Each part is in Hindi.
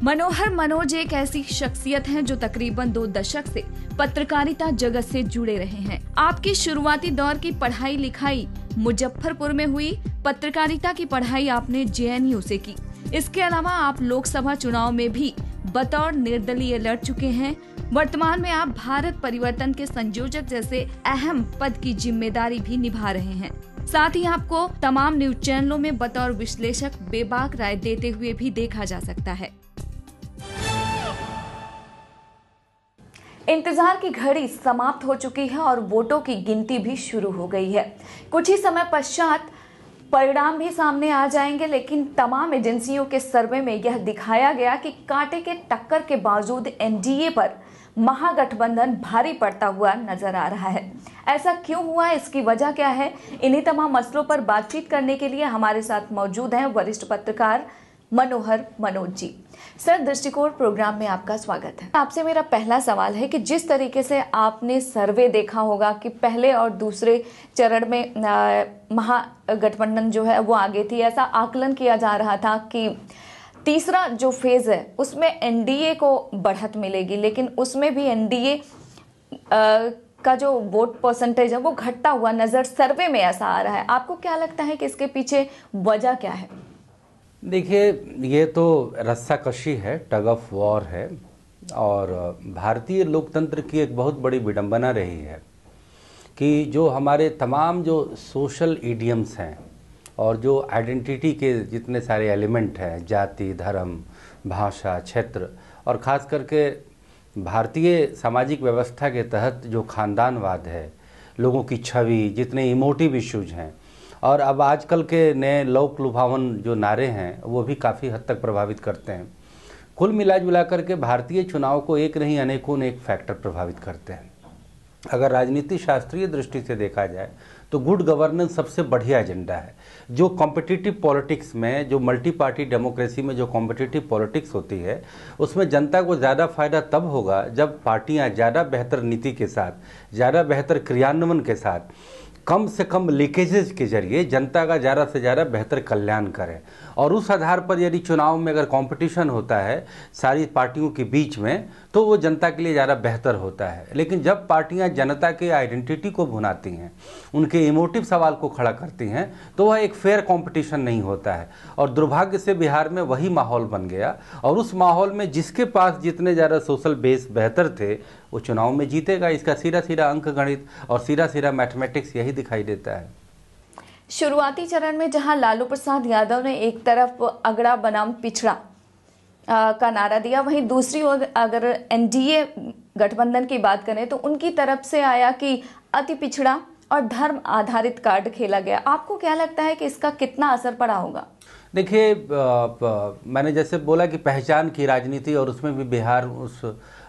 मनोहर मनोज एक ऐसी शख्सियत हैं जो तकरीबन 2 दशक से पत्रकारिता जगत से जुड़े रहे हैं। आपकी शुरुआती दौर की पढ़ाई लिखाई मुजफ्फरपुर में हुई। पत्रकारिता की पढ़ाई आपने जेएनयू से की। इसके अलावा आप लोकसभा चुनाव में भी बतौर निर्दलीय लड़ चुके हैं। वर्तमान में आप भारत परिवर्तन के संयोजक जैसे अहम पद की जिम्मेदारी भी निभा रहे हैं। साथ ही आपको तमाम न्यूज चैनलों में बतौर विश्लेषक बेबाक राय देते हुए भी देखा जा सकता है। इंतजार की घड़ी समाप्त हो चुकी है और वोटों की गिनती भी शुरू हो गई है। कुछ ही समय पश्चात परिणाम भी सामने आ जाएंगे, लेकिन तमाम एजेंसियों के सर्वे में यह दिखाया गया कि कांटे के टक्कर के बावजूद एनडीए पर महागठबंधन भारी पड़ता हुआ नजर आ रहा है। ऐसा क्यों हुआ, इसकी वजह क्या है, इन्हीं तमाम मसलों पर बातचीत करने के लिए हमारे साथ मौजूद हैं वरिष्ठ पत्रकार मनोहर मनोज जी। सर, दृष्टिकोण प्रोग्राम में आपका स्वागत है। आपसे मेरा पहला सवाल है कि जिस तरीके से आपने सर्वे देखा होगा कि पहले और दूसरे चरण में महागठबंधन जो है वो आगे थी, ऐसा आकलन किया जा रहा था कि तीसरा जो फेज है उसमें एनडीए को बढ़त मिलेगी, लेकिन उसमें भी एनडीए का जो वोट परसेंटेज है वो घटता हुआ नजर सर्वे में ऐसा आ रहा है। आपको क्या लगता है कि इसके पीछे वजह क्या है? देखिए, ये तो रस्साकशी है, टग ऑफ वॉर है और भारतीय लोकतंत्र की एक बहुत बड़ी विडंबना रही है कि जो हमारे तमाम जो सोशल इडियम्स हैं और जो आइडेंटिटी के जितने सारे एलिमेंट हैं, जाति, धर्म, भाषा, क्षेत्र और ख़ास करके भारतीय सामाजिक व्यवस्था के तहत जो खानदानवाद है, लोगों की छवि, जितने इमोटिव इश्यूज हैं और अब आजकल के नए लोक लुभावन जो नारे हैं वो भी काफ़ी हद तक प्रभावित करते हैं। कुल मिला करके भारतीय चुनाव को एक नहीं अनेकों एक फैक्टर प्रभावित करते हैं। अगर राजनीति शास्त्रीय दृष्टि से देखा जाए तो गुड गवर्नेंस सबसे बढ़िया एजेंडा है। जो कॉम्पिटिटिव पॉलिटिक्स में, जो मल्टी पार्टी डेमोक्रेसी में जो कॉम्पिटिटिव पॉलिटिक्स होती है उसमें जनता को ज़्यादा फायदा तब होगा जब पार्टियां ज़्यादा बेहतर नीति के साथ, ज़्यादा बेहतर क्रियान्वयन के साथ, कम से कम लीकेजेस के जरिए जनता का ज़्यादा से ज़्यादा बेहतर कल्याण करें। और उस आधार पर यदि चुनाव में अगर कंपटीशन होता है सारी पार्टियों के बीच में तो वो जनता के लिए ज़्यादा बेहतर होता है। लेकिन जब पार्टियां जनता के आइडेंटिटी को भुनाती हैं, उनके इमोटिव सवाल को खड़ा करती हैं, तो वह एक फेयर कंपटीशन नहीं होता है। और दुर्भाग्य से बिहार में वही माहौल बन गया और उस माहौल में जिसके पास जितने ज़्यादा सोशल बेस बेहतर थे वो चुनाव में जीतेगा। इसका सीधा सीधा अंक गणित और सीधा सीधा मैथमेटिक्स यही दिखाई देता है। शुरुआती चरण में जहां लालू प्रसाद यादव ने एक तरफ अगड़ा बनाम पिछड़ा का नारा दिया, वहीं दूसरी ओर अगर एनडीए गठबंधन की बात करें तो उनकी तरफ से आया कि अति पिछड़ा और धर्म आधारित कार्ड खेला गया। आपको क्या लगता है कि इसका कितना असर पड़ा होगा? देखिए, मैंने जैसे बोला कि पहचान की राजनीति और उसमें भी बिहार उस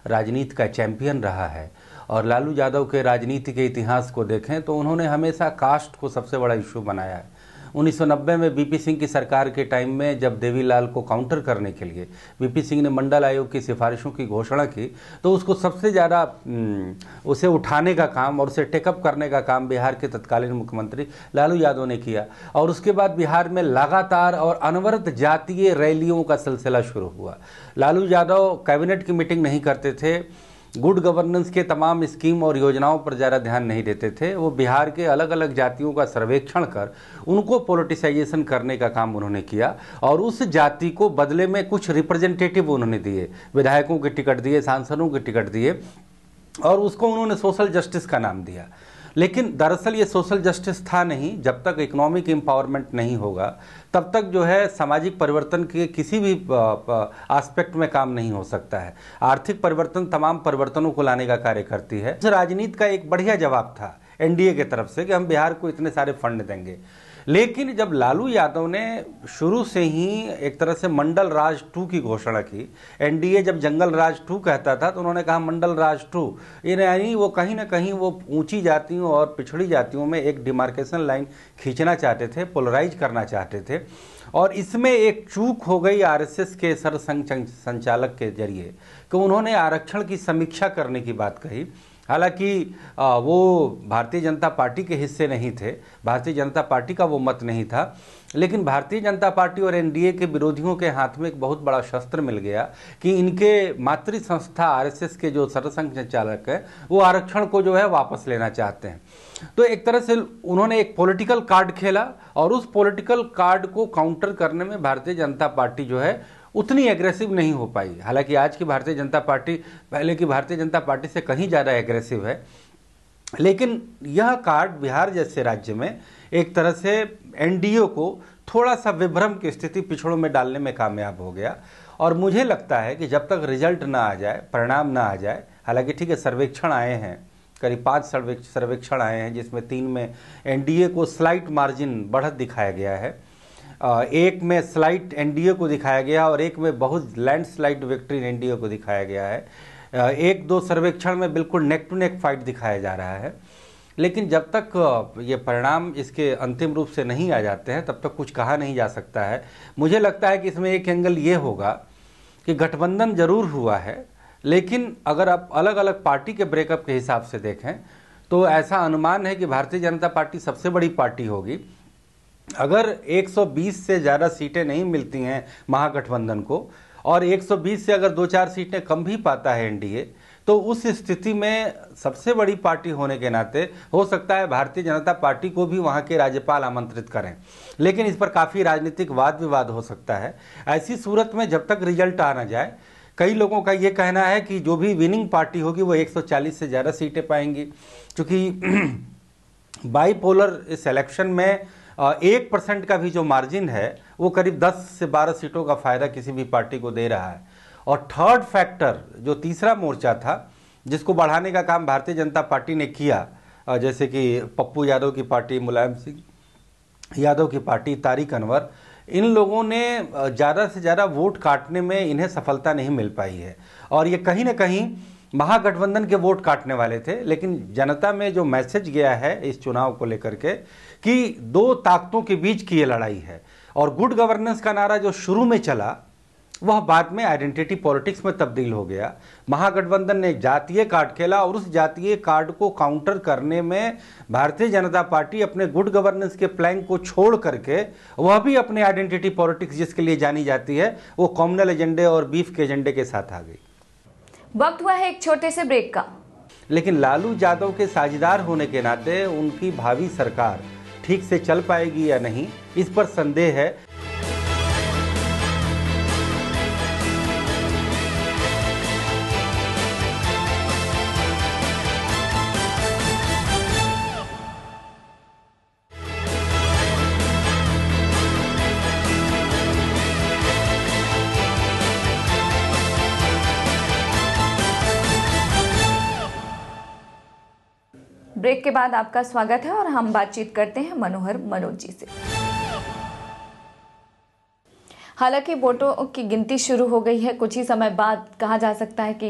राजनीति का चैंपियन रहा है। और लालू यादव के राजनीति के इतिहास को देखें तो उन्होंने हमेशा कास्ट को सबसे बड़ा इशू बनाया है। 1990 में बीपी सिंह की सरकार के टाइम में जब देवीलाल को काउंटर करने के लिए बीपी सिंह ने मंडल आयोग की सिफारिशों की घोषणा की तो उसको सबसे ज़्यादा उसे उठाने का काम और उसे टेकअप करने का काम बिहार के तत्कालीन मुख्यमंत्री लालू यादव ने किया। और उसके बाद बिहार में लगातार और अनवरत जातीय रैलियों का सिलसिला शुरू हुआ। लालू यादव कैबिनेट की मीटिंग नहीं करते थे, गुड गवर्नेंस के तमाम स्कीम और योजनाओं पर ज़्यादा ध्यान नहीं देते थे। वो बिहार के अलग अलग जातियों का सर्वेक्षण कर उनको पॉलिटिसाइजेशन करने का काम उन्होंने किया और उस जाति को बदले में कुछ रिप्रेजेंटेटिव उन्होंने दिए, विधायकों के टिकट दिए, सांसदों के टिकट दिए और उसको उन्होंने सोशल जस्टिस का नाम दिया। लेकिन दरअसल ये सोशल जस्टिस था नहीं। जब तक इकोनॉमिक एम्पावरमेंट नहीं होगा तब तक जो है सामाजिक परिवर्तन के किसी भी एस्पेक्ट में काम नहीं हो सकता है। आर्थिक परिवर्तन तमाम परिवर्तनों को लाने का कार्य करती है। राजनीति का एक बढ़िया जवाब था एनडीए की तरफ से कि हम बिहार को इतने सारे फंड देंगे। लेकिन जब लालू यादव ने शुरू से ही एक तरह से मंडल राज 2 की घोषणा की, एनडीए जब जंगल राज 2 कहता था तो उन्होंने कहा मंडल राज 2, यानी वो कहीं ना कहीं वो ऊंची जातियों और पिछड़ी जातियों में एक डिमार्केशन लाइन खींचना चाहते थे, पोलराइज करना चाहते थे। और इसमें एक चूक हो गई आरएसएस के सरसंघ संचालक के जरिए कि उन्होंने आरक्षण की समीक्षा करने की बात कही हालांकि वो भारतीय जनता पार्टी के हिस्से नहीं थे, भारतीय जनता पार्टी का वो मत नहीं था, लेकिन भारतीय जनता पार्टी और एनडीए के विरोधियों के हाथ में एक बहुत बड़ा शस्त्र मिल गया कि इनके मातृ संस्था आरएसएस के जो सरसंघ संचालक हैं वो आरक्षण को जो है वापस लेना चाहते हैं। तो एक तरह से उन्होंने एक पॉलिटिकल कार्ड खेला और उस पॉलिटिकल कार्ड को काउंटर करने में भारतीय जनता पार्टी जो है उतनी एग्रेसिव नहीं हो पाई। हालांकि आज की भारतीय जनता पार्टी पहले की भारतीय जनता पार्टी से कहीं ज़्यादा एग्रेसिव है, लेकिन यह कार्ड बिहार जैसे राज्य में एक तरह से एनडीए को थोड़ा सा विभ्रम की स्थिति पिछड़ों में डालने में कामयाब हो गया। और मुझे लगता है कि जब तक रिजल्ट ना आ जाए, परिणाम ना आ जाए, हालांकि ठीक है सर्वेक्षण आए हैं, करीब 5 सर्वेक्षण आए हैं जिसमें 3 में एनडीए को स्लाइट मार्जिन बढ़त दिखाया गया है, एक में स्लाइट एनडीए को दिखाया गया और एक में बहुत लैंडस्लाइड विक्ट्री एनडीए को दिखाया गया है। 1-2 सर्वेक्षण में बिल्कुल नेक टू नेक फाइट दिखाया जा रहा है। लेकिन जब तक ये परिणाम इसके अंतिम रूप से नहीं आ जाते हैं तब तक कुछ कहा नहीं जा सकता है। मुझे लगता है कि इसमें एक एंगल ये होगा कि गठबंधन जरूर हुआ है, लेकिन अगर आप अलग अलग पार्टी के ब्रेकअप के हिसाब से देखें तो ऐसा अनुमान है कि भारतीय जनता पार्टी सबसे बड़ी पार्टी होगी। अगर 120 से ज़्यादा सीटें नहीं मिलती हैं महागठबंधन को और 120 से अगर 2-4 सीटें कम भी पाता है एनडीए, तो उस स्थिति में सबसे बड़ी पार्टी होने के नाते हो सकता है भारतीय जनता पार्टी को भी वहां के राज्यपाल आमंत्रित करें, लेकिन इस पर काफ़ी राजनीतिक वाद विवाद हो सकता है। ऐसी सूरत में जब तक रिजल्ट आ ना जाए, कई लोगों का ये कहना है कि जो भी विनिंग पार्टी होगी वो 140 से ज़्यादा सीटें पाएंगी, क्योंकि बाईपोलर इस इलेक्शन में 1% का भी जो मार्जिन है वो करीब 10 से 12 सीटों का फायदा किसी भी पार्टी को दे रहा है। और थर्ड फैक्टर जो तीसरा मोर्चा था जिसको बढ़ाने का काम भारतीय जनता पार्टी ने किया, जैसे कि पप्पू यादव की पार्टी, मुलायम सिंह यादव की पार्टी, तारिक अनवर, इन लोगों ने ज़्यादा से ज़्यादा वोट काटने में इन्हें सफलता नहीं मिल पाई है। और ये कहीं ना कहीं महागठबंधन के वोट काटने वाले थे, लेकिन जनता में जो मैसेज गया है इस चुनाव को लेकर के कि 2 ताकतों के बीच की ये लड़ाई है, और गुड गवर्नेंस का नारा जो शुरू में चला वह बाद में आइडेंटिटी पॉलिटिक्स में तब्दील हो गया। महागठबंधन ने जातीय कार्ड खेला और उस जातीय कार्ड को काउंटर करने में भारतीय जनता पार्टी अपने गुड गवर्नेंस के प्लैंक को छोड़ करके वह भी अपने आइडेंटिटी पॉलिटिक्स जिसके लिए जानी जाती है वो कॉम्युनल एजेंडे और बीफ के एजेंडे के साथ आ गई। वक्त हुआ है एक छोटे से ब्रेक का। लेकिन लालू यादव के साझेदार होने के नाते उनकी भावी सरकार ठीक से चल पाएगी या नहीं, इस पर संदेह है। ब्रेक के बाद आपका स्वागत है और हम बातचीत करते हैं मनोहर मनोज जी से। हालांकि वोटों की गिनती शुरू हो गई है, कुछ ही समय बाद कहा जा सकता है कि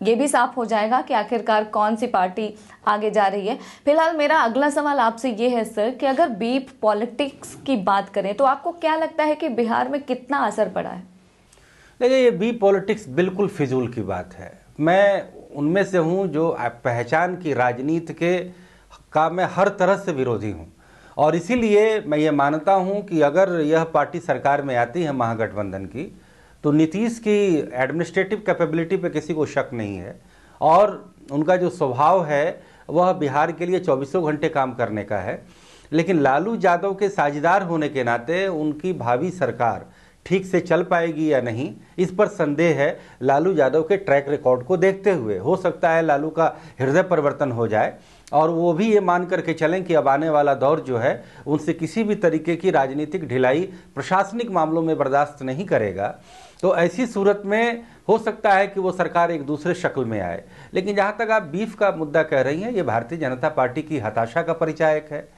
ये भी साफ हो जाएगा कि आखिरकार कौन सी पार्टी आगे जा रही है। फिलहाल मेरा अगला सवाल आपसे ये है सर कि अगर बीफ पॉलिटिक्स की बात करें तो आपको क्या लगता है कि बिहार में कितना असर पड़ा है? देखिए, ये बीफ पॉलिटिक्स बिल्कुल फिजूल की बात है। मैं उनमें से हूं जो पहचान की राजनीति का मैं हर तरह से विरोधी हूं, और इसीलिए मैं ये मानता हूं कि अगर यह पार्टी सरकार में आती है महागठबंधन की, तो नीतीश की एडमिनिस्ट्रेटिव कैपेबिलिटी पे किसी को शक नहीं है, और उनका जो स्वभाव है वह बिहार के लिए 24 घंटे काम करने का है। लेकिन लालू यादव के साझेदार होने के नाते उनकी भावी सरकार ठीक से चल पाएगी या नहीं, इस पर संदेह है। लालू यादव के ट्रैक रिकॉर्ड को देखते हुए हो सकता है लालू का हृदय परिवर्तन हो जाए और वो भी ये मान करके चलें कि अब आने वाला दौर जो है उनसे किसी भी तरीके की राजनीतिक ढिलाई प्रशासनिक मामलों में बर्दाश्त नहीं करेगा। तो ऐसी सूरत में हो सकता है कि वो सरकार एक दूसरे शक्ल में आए। लेकिन जहाँ तक आप बीफ का मुद्दा कह रही हैं, ये भारतीय जनता पार्टी की हताशा का परिचायक है।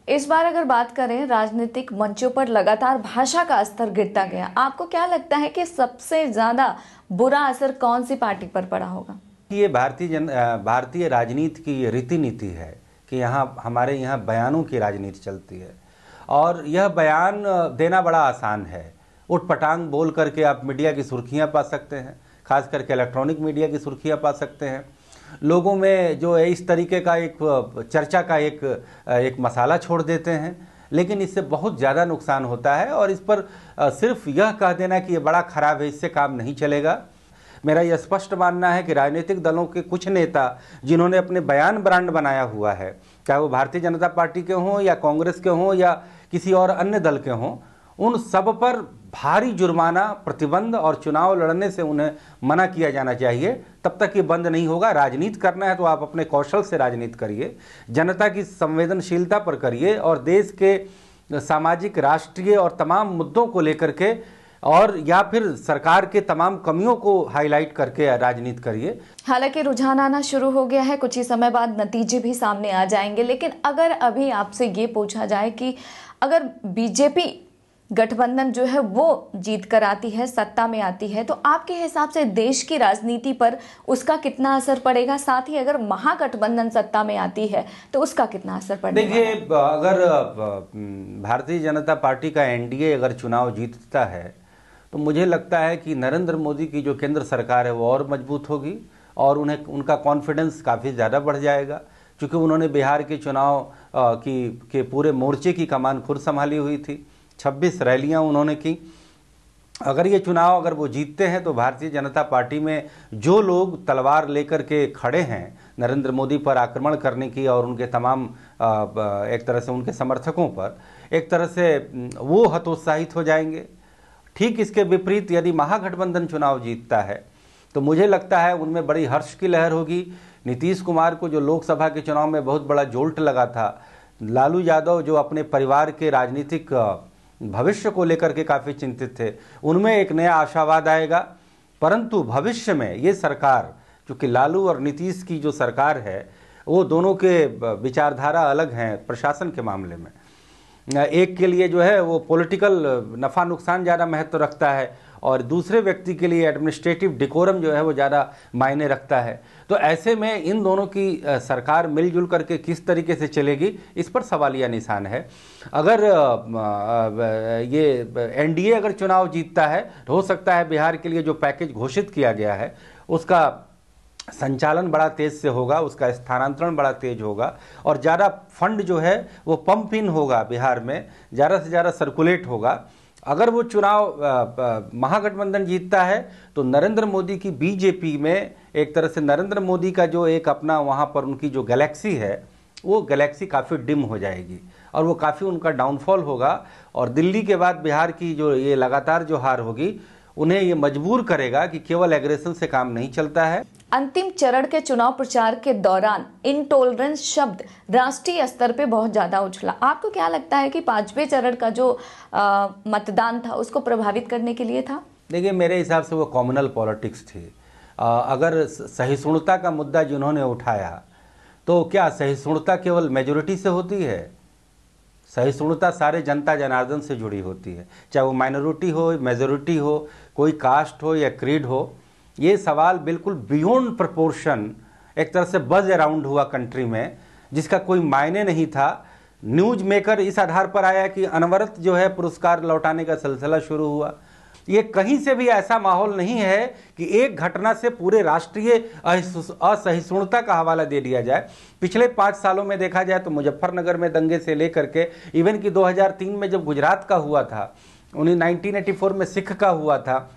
इस बार अगर बात करें, राजनीतिक मंचों पर लगातार भाषा का स्तर गिरता गया। आपको क्या लगता है कि सबसे ज्यादा बुरा असर कौन सी पार्टी पर पड़ा होगा? ये भारतीय राजनीति की रीति नीति है कि हमारे यहाँ बयानों की राजनीति चलती है, और यह बयान देना बड़ा आसान है। उठपटांग बोल करके आप मीडिया की सुर्खियाँ पा सकते हैं, खास करके इलेक्ट्रॉनिक मीडिया की सुर्खियाँ पा सकते हैं, लोगों में जो है इस तरीके का एक चर्चा का एक मसाला छोड़ देते हैं, लेकिन इससे बहुत ज़्यादा नुकसान होता है। और इस पर सिर्फ यह कह देना कि ये बड़ा खराब है, इससे काम नहीं चलेगा। मेरा यह स्पष्ट मानना है कि राजनीतिक दलों के कुछ नेता जिन्होंने अपने बयान ब्रांड बनाया हुआ है, चाहे वो भारतीय जनता पार्टी के हों या कांग्रेस के हों या किसी और अन्य दल के हों, उन सब पर भारी जुर्माना, प्रतिबंध और चुनाव लड़ने से उन्हें मना किया जाना चाहिए। तब तक ये बंद नहीं होगा। राजनीति करना है तो आप अपने कौशल से राजनीति करिए, जनता की संवेदनशीलता पर करिए और देश के सामाजिक, राष्ट्रीय और तमाम मुद्दों को लेकर के और या फिर सरकार के तमाम कमियों को हाईलाइट करके राजनीति करिए। हालांकि रुझान आना शुरू हो गया है, कुछ ही समय बाद नतीजे भी सामने आ जाएंगे। लेकिन अगर अभी आपसे ये पूछा जाए कि अगर बीजेपी गठबंधन जो है वो जीत कर आती है, सत्ता में आती है, तो आपके हिसाब से देश की राजनीति पर उसका कितना असर पड़ेगा? साथ ही अगर महागठबंधन सत्ता में आती है तो उसका कितना असर पड़ेगा? देखिए, अगर भारतीय जनता पार्टी का एनडीए अगर चुनाव जीतता है तो मुझे लगता है कि नरेंद्र मोदी की जो केंद्र सरकार है वो और मजबूत होगी और उनका कॉन्फिडेंस काफ़ी ज़्यादा बढ़ जाएगा, क्योंकि उन्होंने बिहार के चुनाव के पूरे मोर्चे की कमान खुद संभाली हुई थी। 26 रैलियां उन्होंने की। अगर ये चुनाव अगर वो जीतते हैं तो भारतीय जनता पार्टी में जो लोग तलवार लेकर के खड़े हैं नरेंद्र मोदी पर आक्रमण करने की और उनके तमाम एक तरह से उनके समर्थकों पर, एक तरह से वो हतोत्साहित हो जाएंगे। ठीक इसके विपरीत यदि महागठबंधन चुनाव जीतता है तो मुझे लगता है उनमें बड़ी हर्ष की लहर होगी। नीतीश कुमार को जो लोकसभा के चुनाव में बहुत बड़ा जोल्ट लगा था, लालू यादव जो अपने परिवार के राजनीतिक भविष्य को लेकर के काफ़ी चिंतित थे, उनमें एक नया आशावाद आएगा। परंतु भविष्य में ये सरकार, चूँकि लालू और नीतीश की जो सरकार है वो दोनों के विचारधारा अलग हैं प्रशासन के मामले में। एक के लिए जो है वो पॉलिटिकल नफ़ा नुकसान ज़्यादा महत्व रखता है और दूसरे व्यक्ति के लिए एडमिनिस्ट्रेटिव डिकोरम जो है वो ज़्यादा मायने रखता है। तो ऐसे में इन दोनों की सरकार मिलजुल करके किस तरीके से चलेगी, इस पर सवालिया निशान है। अगर ये एनडीए अगर चुनाव जीतता है तो हो सकता है बिहार के लिए जो पैकेज घोषित किया गया है उसका संचालन बड़ा तेज से होगा, उसका स्थानांतरण बड़ा तेज होगा और ज़्यादा फंड जो है वो पंप इन होगा, बिहार में ज़्यादा से ज़्यादा सर्कुलेट होगा। अगर वो चुनाव महागठबंधन जीतता है तो नरेंद्र मोदी की बीजेपी में एक तरह से नरेंद्र मोदी का जो एक अपना वहाँ पर उनकी जो गैलेक्सी है वो गैलेक्सी काफ़ी डिम हो जाएगी और वो काफ़ी उनका डाउनफॉल होगा। और दिल्ली के बाद बिहार की जो ये लगातार जो हार होगी उन्हें ये मजबूर करेगा कि केवल एग्रेशन से काम नहीं चलता है। अंतिम चरण के चुनाव प्रचार के दौरान इनटॉलरेंस शब्द राष्ट्रीय स्तर पे बहुत ज्यादा उछला। आपको क्या लगता है कि 5वें चरण का जो मतदान था उसको प्रभावित करने के लिए था? देखिए, मेरे हिसाब से वो कॉम्युनल पॉलिटिक्स थी। अगर सहिष्णुता का मुद्दा जिन्होंने उठाया तो क्या सहिष्णुता केवल मेजोरिटी से होती है? सहिष्णुता सारे जनता जनार्दन से जुड़ी होती है, चाहे वो माइनॉरिटी हो, मेजोरिटी हो, कोई कास्ट हो या क्रीड हो। ये सवाल बिल्कुल बियॉन्ड प्रपोर्शन एक तरह से बज अराउंड हुआ कंट्री में, जिसका कोई मायने नहीं था। न्यूज मेकर इस आधार पर आया कि अनवरत जो है पुरस्कार लौटाने का सिलसिला शुरू हुआ। ये कहीं से भी ऐसा माहौल नहीं है कि एक घटना से पूरे राष्ट्रीय असहिष्णुता का हवाला दे दिया जाए। पिछले 5 सालों में देखा जाए तो मुजफ्फरनगर में दंगे से लेकर के इवन कि 2003 में जब गुजरात का हुआ था, 1984 में सिख का हुआ था,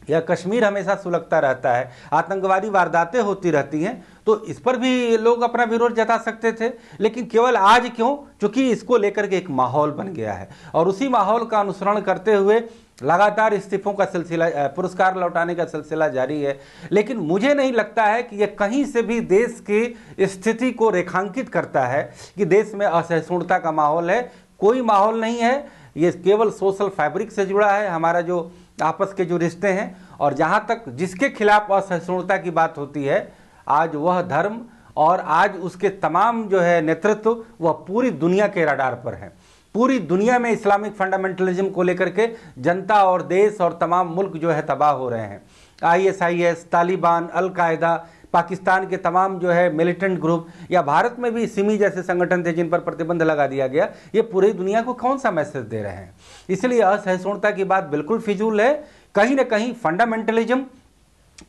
या कश्मीर हमेशा सुलगता रहता है, आतंकवादी वारदातें होती रहती हैं, तो इस पर भी लोग अपना विरोध जता सकते थे। लेकिन केवल आज क्यों? क्योंकि इसको लेकर के एक माहौल बन गया है और उसी माहौल का अनुसरण करते हुए लगातार इस्तीफों का सिलसिला, पुरस्कार लौटाने का सिलसिला जारी है। लेकिन मुझे नहीं लगता है कि यह कहीं से भी देश की स्थिति को रेखांकित करता है कि देश में असहिष्णुता का माहौल है। कोई माहौल नहीं है, ये केवल सोशल फैब्रिक से जुड़ा है, हमारा जो आपस के जो रिश्ते हैं। और जहाँ तक जिसके खिलाफ असहिष्णुता की बात होती है, आज वह धर्म और आज उसके तमाम जो है नेतृत्व वह पूरी दुनिया के रडार पर है। पूरी दुनिया में इस्लामिक फंडामेंटलिज्म को लेकर के जनता और देश और तमाम मुल्क जो है तबाह हो रहे हैं। ISIS, तालिबान, अल-कायदा, पाकिस्तान के तमाम जो है मिलिटेंट ग्रुप या भारत में भी सिमी जैसे संगठन थे जिन पर प्रतिबंध लगा दिया गया, ये पूरी दुनिया को कौन सा मैसेज दे रहे हैं? इसलिए असहिष्णुता की बात बिल्कुल फिजूल है। कहीं ना कहीं फंडामेंटलिज्म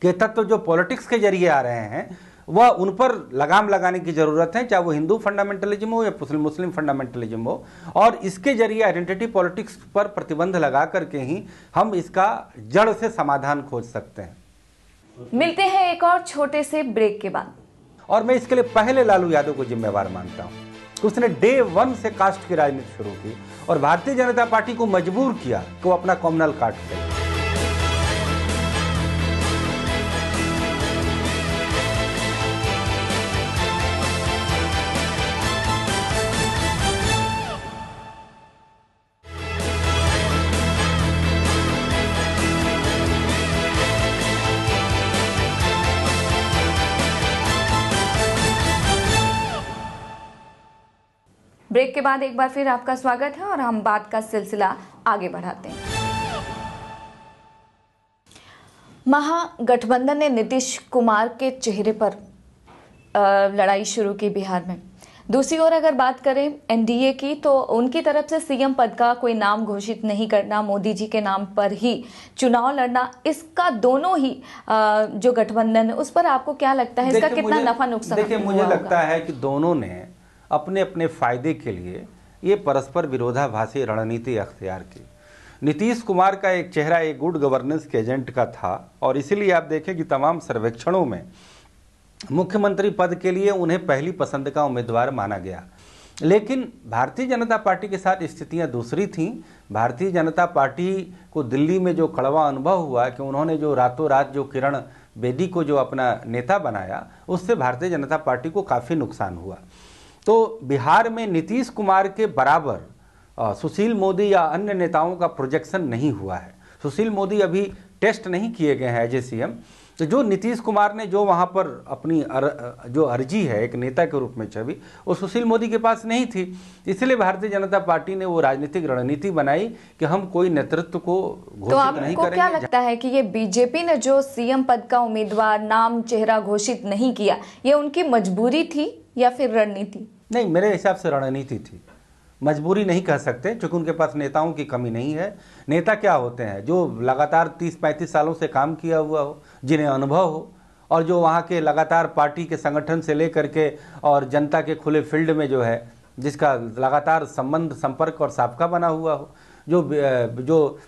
के तत्व जो पॉलिटिक्स के जरिए आ रहे हैं वह उन पर लगाम लगाने की जरूरत है, चाहे वो हिंदू फंडामेंटलिज्म हो या मुस्लिम फंडामेंटलिज्म हो। और इसके जरिए आइडेंटिटी पॉलिटिक्स पर प्रतिबंध लगा करके ही हम इसका जड़ से समाधान खोज सकते हैं। मिलते हैं एक और छोटे से ब्रेक के बाद। और मैं इसके लिए पहले लालू यादव को जिम्मेवार मानता हूं कि उसने डे 1 से कास्ट की राजनीति शुरू की और भारतीय जनता पार्टी को मजबूर किया कि वो अपना कॉम्युनल कार्ड करे। ब्रेक के बाद एक बार फिर आपका स्वागत है और हम बात का सिलसिला आगे बढ़ाते हैं। महागठबंधन ने नीतीश कुमार के चेहरे पर लड़ाई शुरू की बिहार में। दूसरी ओर अगर बात करें एनडीए की, तो उनकी तरफ से सीएम पद का कोई नाम घोषित नहीं करना, मोदी जी के नाम पर ही चुनाव लड़ना, इसका दोनों ही जो गठबंधन है उस पर आपको क्या लगता है, इसका कितना नफा नुकसान? देखिए, मुझे लगता है कि दोनों ने अपने अपने फायदे के लिए ये परस्पर विरोधाभासी रणनीति अख्तियार की। नीतीश कुमार का एक चेहरा एक गुड गवर्नेंस के एजेंट का था और इसीलिए आप देखें कि तमाम सर्वेक्षणों में मुख्यमंत्री पद के लिए उन्हें पहली पसंद का उम्मीदवार माना गया। लेकिन भारतीय जनता पार्टी के साथ स्थितियां दूसरी थीं। भारतीय जनता पार्टी को दिल्ली में जो कड़वा अनुभव हुआ कि उन्होंने जो रातों रात जो किरण बेदी को जो अपना नेता बनाया, उससे भारतीय जनता पार्टी को काफ़ी नुकसान हुआ। तो बिहार में नीतीश कुमार के बराबर सुशील मोदी या अन्य नेताओं का प्रोजेक्शन नहीं हुआ है। सुशील मोदी अभी टेस्ट नहीं किए गए हैं एज ए सीएम। तो जो नीतीश कुमार ने जो वहाँ पर अपनी जो अर्जी है एक नेता के रूप में छवि, वो सुशील मोदी के पास नहीं थी। इसलिए भारतीय जनता पार्टी ने वो राजनीतिक रणनीति बनाई कि हम कोई नेतृत्व को घोषित नहीं करेंगे। क्या लगता है कि ये बीजेपी ने जो सीएम पद का उम्मीदवार नाम चेहरा घोषित नहीं किया, ये उनकी मजबूरी थी या फिर रणनीति? नहीं, मेरे हिसाब से रणनीति थी। मजबूरी नहीं कह सकते क्योंकि उनके पास नेताओं की कमी नहीं है। नेता क्या होते हैं? जो लगातार 30-35 सालों से काम किया हुआ हो, जिन्हें अनुभव हो और जो वहाँ के लगातार पार्टी के संगठन से लेकर के और जनता के खुले फील्ड में जो है जिसका लगातार संबंध संपर्क और साबका बना हुआ हो, जो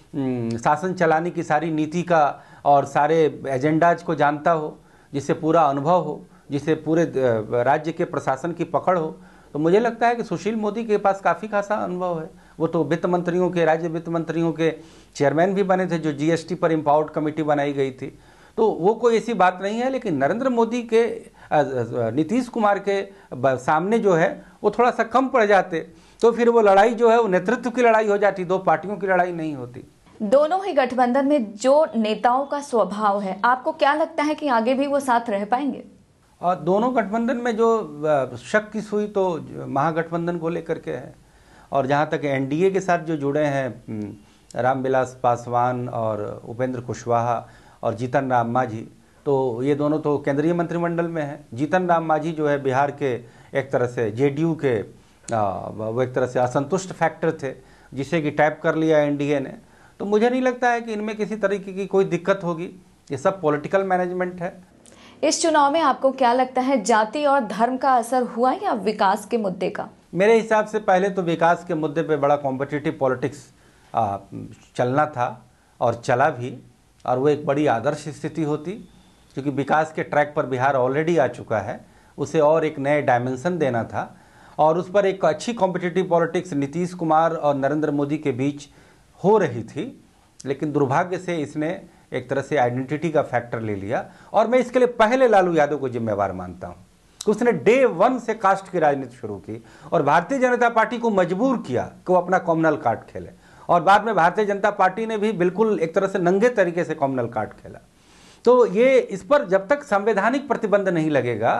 शासन चलाने की सारी नीति का और सारे एजेंडाज को जानता हो, जिससे पूरा अनुभव हो, जिसे पूरे राज्य के प्रशासन की पकड़ हो। तो मुझे लगता है कि सुशील मोदी के पास काफ़ी खासा अनुभव है। वो तो वित्त मंत्रियों के, राज्य वित्त मंत्रियों के चेयरमैन भी बने थे, जो जीएसटी पर इम्पावर्ड कमेटी बनाई गई थी। तो वो कोई ऐसी बात नहीं है। लेकिन नरेंद्र मोदी के नीतीश कुमार के सामने जो है वो थोड़ा सा कम पड़ जाते, तो फिर वो लड़ाई जो है वो नेतृत्व की लड़ाई हो जाती, दो पार्टियों की लड़ाई नहीं होती। दोनों ही गठबंधन में जो नेताओं का स्वभाव है, आपको क्या लगता है कि आगे भी वो साथ रह पाएंगे? और दोनों गठबंधन में जो शक की सुई तो महागठबंधन को लेकर के है। और जहाँ तक एनडीए के साथ जो जुड़े हैं रामविलास पासवान और उपेंद्र कुशवाहा और जीतन राम मांझी, तो ये दोनों तो केंद्रीय मंत्रिमंडल में हैं। जीतन राम मांझी जो है बिहार के एक तरह से जेडीयू के वो एक तरह से असंतुष्ट फैक्टर थे, जिसे कि टैप कर लिया एनडीए ने। तो मुझे नहीं लगता है कि इनमें किसी तरीके की कोई दिक्कत होगी। ये सब पॉलिटिकल मैनेजमेंट है। इस चुनाव में आपको क्या लगता है, जाति और धर्म का असर हुआ या विकास के मुद्दे का? मेरे हिसाब से पहले तो विकास के मुद्दे पे बड़ा कॉम्पिटिटिव पॉलिटिक्स चलना था और चला भी, और वो एक बड़ी आदर्श स्थिति होती, क्योंकि विकास के ट्रैक पर बिहार ऑलरेडी आ चुका है। उसे और एक नए डायमेंशन देना था और उस पर एक अच्छी कॉम्पिटिटिव पॉलिटिक्स नीतीश कुमार और नरेंद्र मोदी के बीच हो रही थी। लेकिन दुर्भाग्य से इसने एक तरह से आइडेंटिटी का फैक्टर ले लिया और मैं इसके लिए पहले लालू यादव को जिम्मेवार मानता हूं। उसने डे 1 से कास्ट की राजनीति शुरू की और भारतीय जनता पार्टी को मजबूर किया कि वो अपना कॉम्युनल कार्ड खेले, और बाद में भारतीय जनता पार्टी ने भी बिल्कुल एक तरह से नंगे तरीके से कॉम्युनल कार्ड खेला। तो ये इस पर जब तक संवैधानिक प्रतिबंध नहीं लगेगा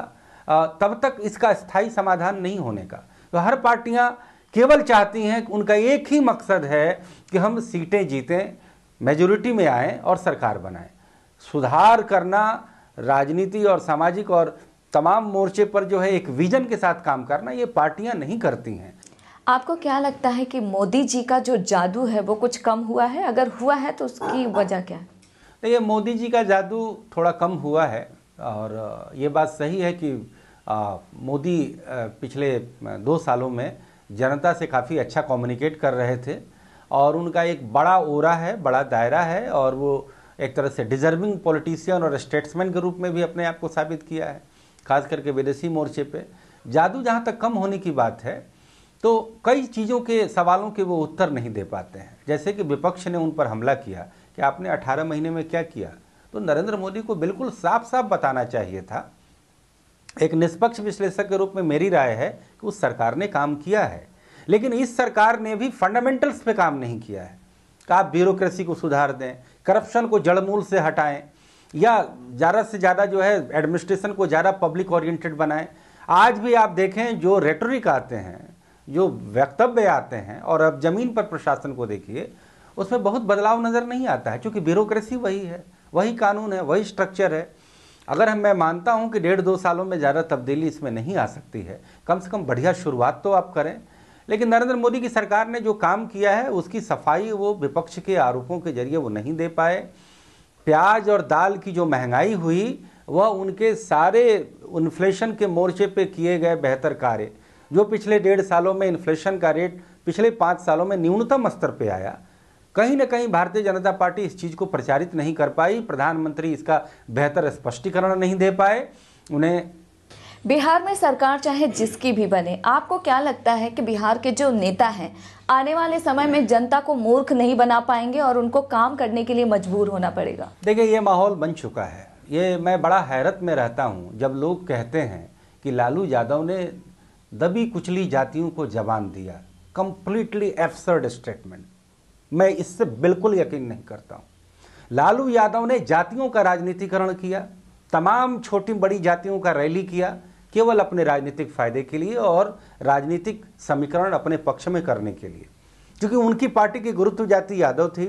तब तक इसका स्थायी समाधान नहीं होने का। तो हर पार्टियां केवल चाहती हैं, उनका एक ही मकसद है कि हम सीटें जीतें, मेजोरिटी में आएँ और सरकार बनाएं। सुधार करना, राजनीति और सामाजिक और तमाम मोर्चे पर जो है एक विजन के साथ काम करना, ये पार्टियां नहीं करती हैं। आपको क्या लगता है कि मोदी जी का जो जादू है वो कुछ कम हुआ है? अगर हुआ है तो उसकी वजह क्या है? तो ये मोदी जी का जादू थोड़ा कम हुआ है। और ये बात सही है कि मोदी पिछले 2 सालों में जनता से काफ़ी अच्छा कम्युनिकेट कर रहे थे और उनका एक बड़ा ओरा है, बड़ा दायरा है और वो एक तरह से डिजर्विंग पॉलिटिशियन और स्टेट्समैन के रूप में भी अपने आप को साबित किया है, खास करके विदेशी मोर्चे पे। जादू जहाँ तक कम होने की बात है तो कई चीज़ों के सवालों के वो उत्तर नहीं दे पाते हैं। जैसे कि विपक्ष ने उन पर हमला किया कि आपने 18 महीने में क्या किया, तो नरेंद्र मोदी को बिल्कुल साफ साफ बताना चाहिए था। एक निष्पक्ष विश्लेषक के रूप में मेरी राय है कि उस सरकार ने काम किया है, लेकिन इस सरकार ने भी फंडामेंटल्स पे काम नहीं किया है कि आप ब्यूरोक्रेसी को सुधार दें, करप्शन को जड़मूल से हटाएं या ज़्यादा से ज़्यादा जो है एडमिनिस्ट्रेशन को ज़्यादा पब्लिक ओरिएंटेड बनाएं। आज भी आप देखें जो रेटोरिक आते हैं, जो वक्तव्य आते हैं और अब ज़मीन पर प्रशासन को देखिए, उसमें बहुत बदलाव नज़र नहीं आता है, क्योंकि ब्यूरोक्रेसी वही है, वही कानून है, वही स्ट्रक्चर है। अगर मैं मानता हूं कि 1.5-2 सालों में ज़्यादा तब्दीली इसमें नहीं आ सकती है, कम से कम बढ़िया शुरुआत तो आप करें। लेकिन नरेंद्र मोदी की सरकार ने जो काम किया है उसकी सफाई वो विपक्ष के आरोपों के जरिए वो नहीं दे पाए। प्याज और दाल की जो महंगाई हुई वह उनके सारे इन्फ्लेशन के मोर्चे पे किए गए बेहतर कार्य, जो पिछले 1.5 सालों में इन्फ्लेशन का रेट पिछले 5 सालों में न्यूनतम स्तर पे आया, कहीं ना कहीं भारतीय जनता पार्टी इस चीज़ को प्रचारित नहीं कर पाई, प्रधानमंत्री इसका बेहतर स्पष्टीकरण नहीं दे पाए। उन्हें बिहार में सरकार चाहे जिसकी भी बने, आपको क्या लगता है कि बिहार के जो नेता हैं आने वाले समय में जनता को मूर्ख नहीं बना पाएंगे और उनको काम करने के लिए मजबूर होना पड़ेगा? देखिए, ये माहौल बन चुका है। ये मैं बड़ा हैरत में रहता हूँ जब लोग कहते हैं कि लालू यादव ने दबी कुचली जातियों को जबान दिया। Completely absurd statement. मैं इससे बिल्कुल यकीन नहीं करता हूँ। लालू यादव ने जातियों का राजनीतिकरण किया, तमाम छोटी बड़ी जातियों का रैली किया, केवल अपने राजनीतिक फायदे के लिए और राजनीतिक समीकरण अपने पक्ष में करने के लिए, क्योंकि उनकी पार्टी की गुरुत्व जाति यादव थी,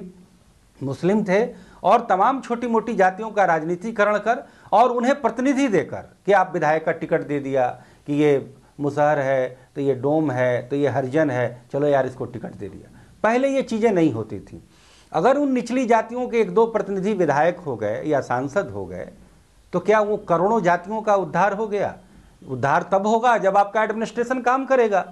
मुस्लिम थे, और तमाम छोटी मोटी जातियों का राजनीतिकरण कर और उन्हें प्रतिनिधि देकर कि आप विधायक का टिकट दे दिया कि ये मुसहर है, तो ये डोम है, तो ये हरिजन है, चलो यार इसको टिकट दे दिया। पहले ये चीज़ें नहीं होती थी। अगर उन निचली जातियों के 1-2 प्रतिनिधि विधायक हो गए या सांसद हो गए तो क्या वो करोड़ों जातियों का उद्धार हो गया? उद्धार तब होगा जब आपका एडमिनिस्ट्रेशन काम करेगा।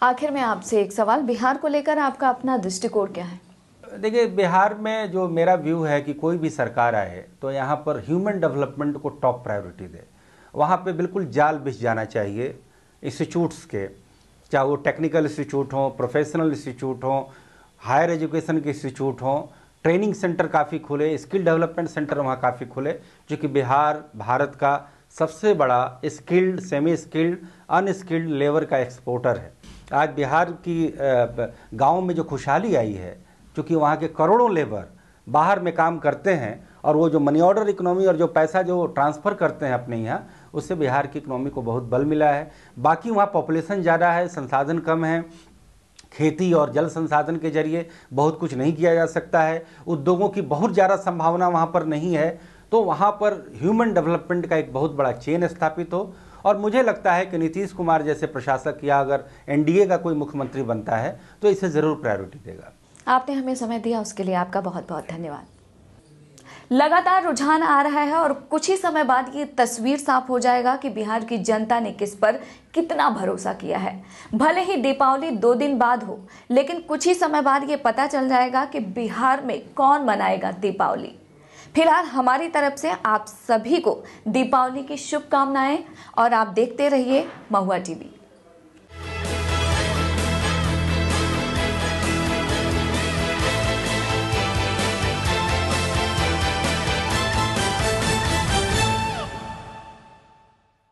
आखिर में आपसे एक सवाल, बिहार को लेकर आपका अपना दृष्टिकोण क्या है? देखिए, बिहार में जो मेरा व्यू है कि कोई भी सरकार आए तो यहाँ पर ह्यूमन डेवलपमेंट को टॉप प्रायोरिटी दे। वहाँ पे बिल्कुल जाल बिछ जाना चाहिए इंस्टीट्यूट्स के, चाहे वो टेक्निकल इंस्टीट्यूट हों, प्रोफेशनल इंस्टीट्यूट हों, हायर एजुकेशन के इंस्टीट्यूट हों, ट्रेनिंग सेंटर काफ़ी खुले, स्किल डेवलपमेंट सेंटर वहाँ काफ़ी खुले, जो कि बिहार भारत का सबसे बड़ा skilled, semi skilled, unskilled labour का एक्सपोर्टर है। आज बिहार की गाँव में जो खुशहाली आई है, क्योंकि वहाँ के करोड़ों लेबर बाहर में काम करते हैं और वो जो मनी ऑर्डर इकोनॉमी और जो पैसा जो ट्रांसफ़र करते हैं अपने यहाँ, उससे बिहार की इकोनॉमी को बहुत बल मिला है। बाकी वहाँ पॉपुलेशन ज़्यादा है, संसाधन कम है, खेती और जल संसाधन के जरिए बहुत कुछ नहीं किया जा सकता है, उद्योगों की बहुत ज़्यादा संभावना वहाँ पर नहीं है, तो वहाँ पर ह्यूमन डेवलपमेंट का एक बहुत बड़ा चेन स्थापित हो। और मुझे लगता है कि नीतीश कुमार जैसे प्रशासक या अगर एनडीए का कोई मुख्यमंत्री बनता है तो इसे ज़रूर प्रायोरिटी देगा। आपने हमें समय दिया, उसके लिए आपका बहुत बहुत धन्यवाद। लगातार रुझान आ रहा है और कुछ ही समय बाद ये तस्वीर साफ हो जाएगा कि बिहार की जनता ने किस पर कितना भरोसा किया है। भले ही दीपावली 2 दिन बाद हो, लेकिन कुछ ही समय बाद ये पता चल जाएगा कि बिहार में कौन मनाएगा दीपावली। फिलहाल हमारी तरफ से आप सभी को दीपावली की शुभकामनाएं और आप देखते रहिए महुआ टीवी।